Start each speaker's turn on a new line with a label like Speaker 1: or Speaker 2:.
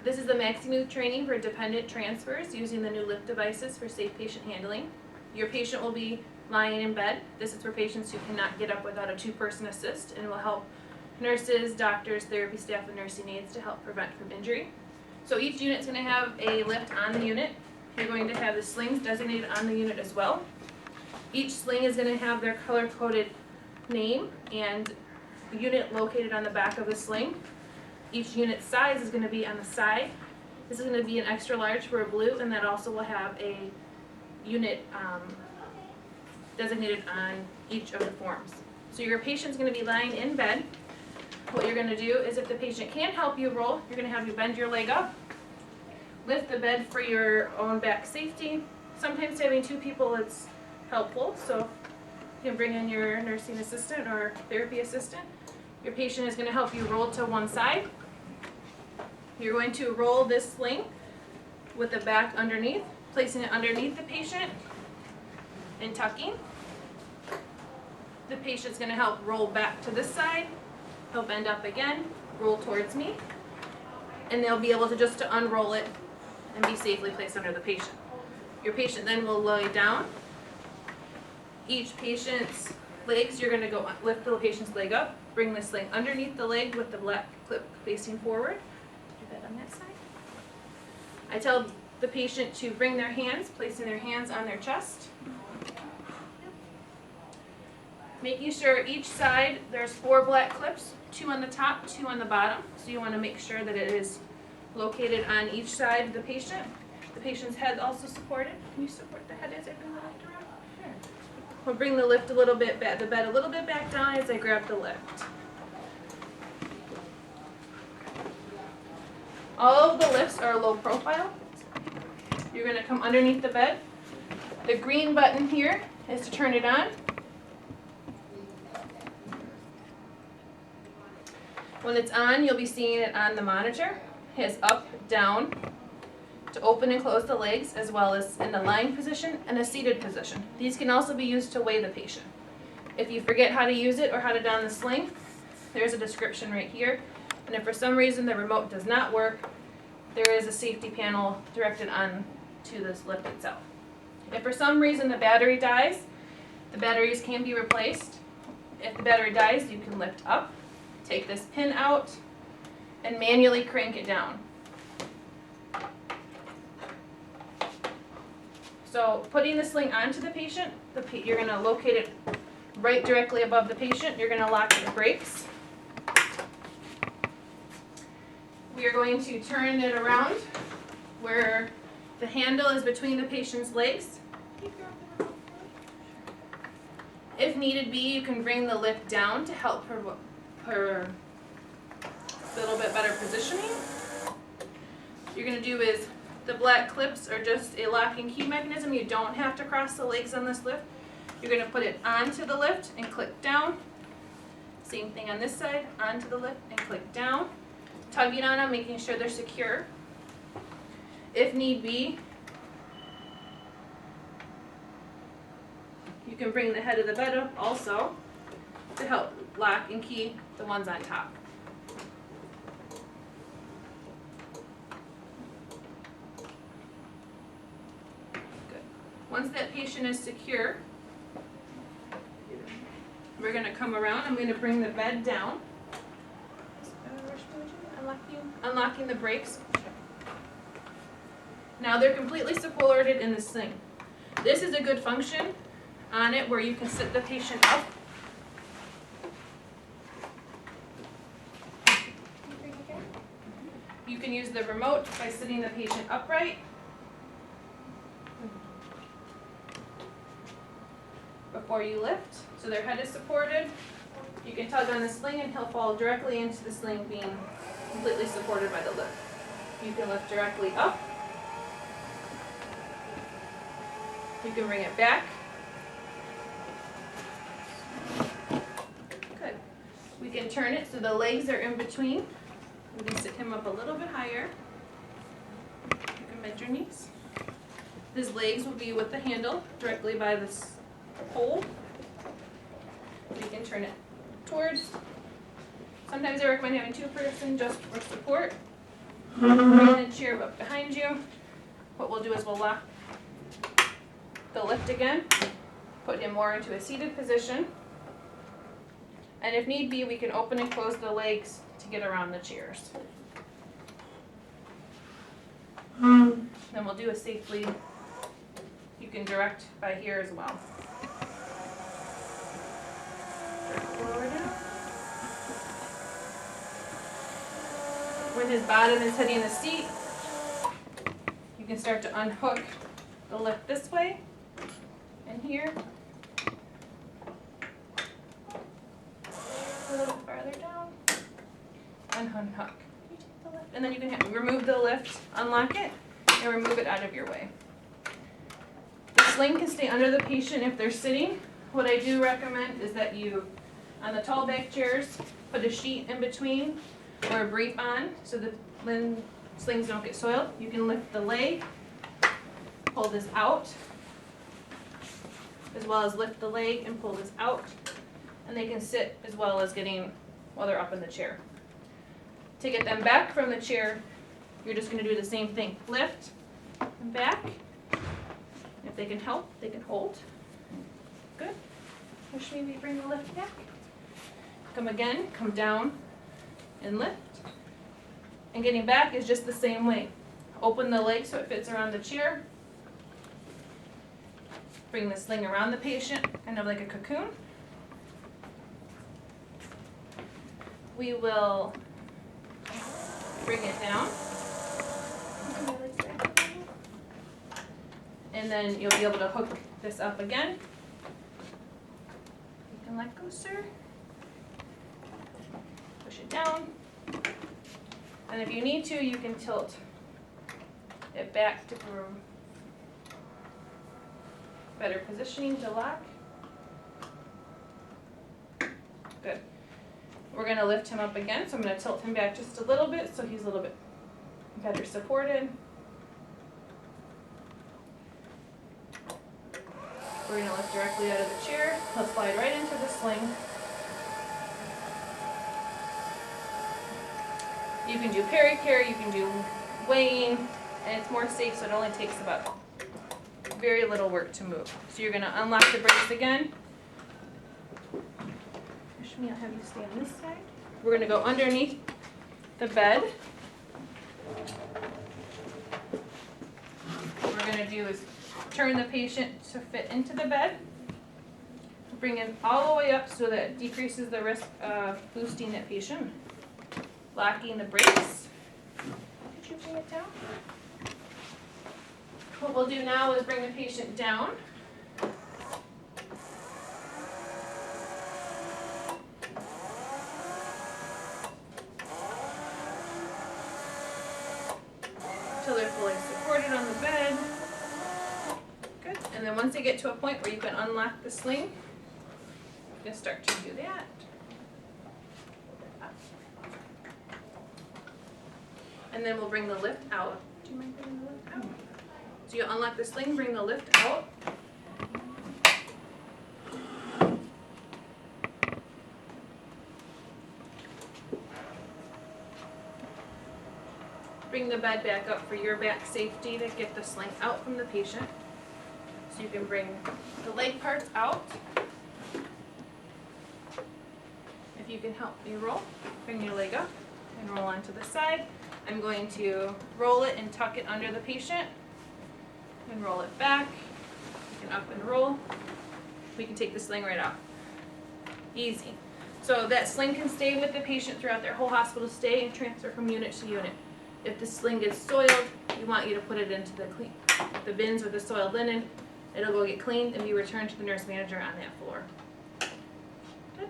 Speaker 1: This is the Maxi training for dependent transfers using the new lift devices for safe patient handling. Your patient will be lying in bed. This is for patients who cannot get up without a two-person assist and will help nurses, doctors, therapy staff, and nursing aides to help prevent from injury. So each unit's going to have a lift on the unit. You're going to have the slings designated on the unit as well. Each sling is going to have their color-coded name and unit located on the back of the sling. Each unit size is going to be on the side. This is going to be an extra large for a blue, and that also will have a unit designated on each of the forms. So your patient's going to be lying in bed. What you're going to do is, if the patient can't help you roll, you're going to have you bend your leg up, lift the bed for your own back safety. Sometimes having two people is helpful, so you can bring in your nursing assistant or therapy assistant. Your patient is going to help you roll to one side. You're going to roll this sling with the back underneath, placing it underneath the patient and tucking. The patient's going to help roll back to this side. He'll bend up again, roll towards me, and they'll be able to just to unroll it and be safely placed under the patient. Your patient then will lay down. Each patient's legs, you're going to go lift the patient's leg up, bring the sling underneath the leg with the black clip facing forward. Do that on that side. I tell the patient to bring their hands, placing their hands on their chest. Making sure each side there's 4 black clips, 2 on the top, 2 on the bottom. So you want to make sure that it is located on each side of the patient. The patient's head also supported. Can you support the head as I bring the lift around? Sure. We'll bring the lift a little bit back, the bed a little bit back down as I grab the lift. All of the lifts are low profile. You're going to come underneath the bed. The green button here is to turn it on. When it's on, you'll be seeing it on the monitor. It has up, down, to open and close the legs, as well as in the lying position and a seated position. These can also be used to weigh the patient. If you forget how to use it or how to don the sling, there's a description right here. And if for some reason the remote does not work, there is a safety panel directed on to this lift itself. If for some reason the battery dies, the batteries can be replaced. If the battery dies, you can lift up, take this pin out, and manually crank it down. So putting the sling onto the patient, you're going to locate it right directly above the patient. You're going to lock the brakes. We are going to turn it around where the handle is between the patient's legs. If needed be, you can bring the lift down to help her a little bit better positioning. What you're going to do is, the black clips are just a lock and key mechanism. You don't have to cross the legs on this lift. You're going to put it onto the lift and click down. Same thing on this side, onto the lift and click down. Tugging on them, making sure they're secure. If need be, you can bring the head of the bed up also to help lock and key the ones on top. Good. Once that patient is secure, we're going to come around. I'm going to bring the bed down. Unlocking the brakes. Now they're completely supported in the sling. This is a good function on it where you can sit the patient up. You can use the remote by sitting the patient upright. Before you lift, so their head is supported. You can tug on the sling and he'll fall directly into the sling, being completely supported by the lift. You can lift directly up. You can bring it back. Good. We can turn it so the legs are in between. We can sit him up a little bit higher. You can bend your knees. His legs will be with the handle directly by this pole. We can turn it towards. Sometimes I recommend having 2 person just for support. Bring chair but behind you. What we'll do is we'll lock the lift again, put him more into a seated position. And if need be, we can open and close the legs to get around the chairs. Then we'll do a safely, you can direct by here as well. Direct forward in. When his bottom is hitting the seat, you can start to unhook the lift this way and here. A little bit farther down. And unhook. And then you can remove the lift, unlock it, and remove it out of your way. The sling can stay under the patient if they're sitting. What I do recommend is that you, on the tall back chairs, put a sheet in between or a brief on so that when slings don't get soiled. You can lift the leg, pull this out, as well as lift the leg and pull this out. And they can sit as well as getting while they're up in the chair. To get them back from the chair, you're just going to do the same thing. Lift and back. If they can help, they can hold. Good. Push maybe bring the lift back. Come again, come down and lift. And getting back is just the same way. Open the leg so it fits around the chair. Bring the sling around the patient, kind of like a cocoon. We will bring it down. And then you'll be able to hook this up again. You can let go, sir. Push it down. And if you need to, you can tilt it back to better positioning to lock. Good. We're going to lift him up again, so I'm going to tilt him back just a little bit so he's a little bit better supported. We're going to lift directly out of the chair. He'll slide right into the sling. You can do peri-care, you can do weighing, and it's more safe, so it only takes about very little work to move. So you're going to unlock the brakes again. I'll have you stay on this side. We're going to go underneath the bed. What we're going to do is turn the patient to fit into the bed. Bring it all the way up so that it decreases the risk of boosting that patient. Locking the brakes. Could you bring it down? What we'll do now is bring the patient down. Until they're fully supported on the bed. Good. And then once they get to a point where you can unlock the sling, you can start to do that. And then we'll bring the lift out. Do you mind bringing the lift out? So you unlock the sling, bring the lift out. Bring the bed back up for your back safety to get the sling out from the patient. So you can bring the leg parts out. If you can help me roll, bring your leg up and roll onto the side. I'm going to roll it and tuck it under the patient and roll it back. You can up and roll. We can take the sling right out. Easy. So that sling can stay with the patient throughout their whole hospital stay and transfer from unit to unit. If the sling gets soiled, we want you to put it into the bins with the soiled linen. It'll go get cleaned and be returned to the nurse manager on that floor. Good.